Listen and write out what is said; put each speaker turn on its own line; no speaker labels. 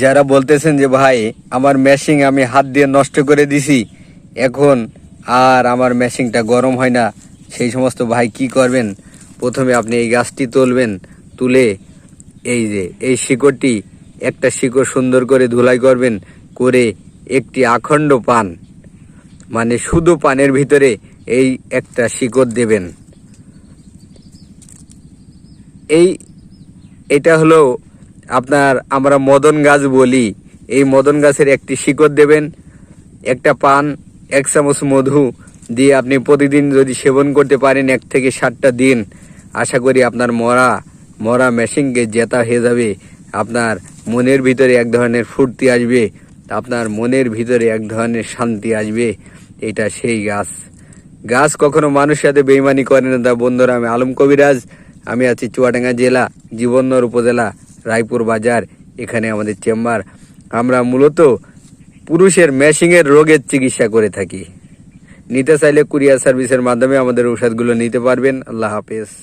যারা বলতেছেন যে ভাই আমার মেশিন আমি হাত দিয়ে নষ্ট করে দিছি, এখন আর আমার মেশিনটা গরম হয় না, সেই সমস্ত ভাই কি করবেন? প্রথমে আপনি এই গাছটি তুলবেন, তুলে এই যে এই শিকড়টি, একটা শিকড় সুন্দর করে ধুলাই করবেন, করে একটি আখণ্ড পান, মানে শুধু পানের ভিতরে এই একটা শিকড় দেবেন। এটা হলো আপনার আমরা মদন গাছ বলি, এই মদন গাছের একটি শিকড় দেবেন, একটা পান, 1 চামচ মধু দিয়ে আপনি প্রতিদিন যদি সেবন করতে পারেন 1 থেকে 7টা দিন, আশা করি আপনার মরা মেশিনকে জেতা হয়ে যাবে। আপনার মনের ভিতরে এক ধরনের ফুর্তি আসবে, আপনার মনের ভিতরে এক ধরনের শান্তি আসবে। এটা সেই গাছ কখনো মানুষের সাথে বেইমানি করে না। তা বন্ধুরা, আমি আলম কবিরাজ, আমি আছি চুয়াডাঙ্গা জেলা, জীবননগর উপজেলা, রায়পুর বাজার, এখানে আমাদের চেম্বার। আমরা মূলত পুরুষের মেশিনের রোগের চিকিৎসা করে থাকি। নিতে চাইলে কুরিয়ার সার্ভিসের মাধ্যমে আমাদের ঔষধগুলো নিতে পারবেন। আল্লাহ হাফেজ।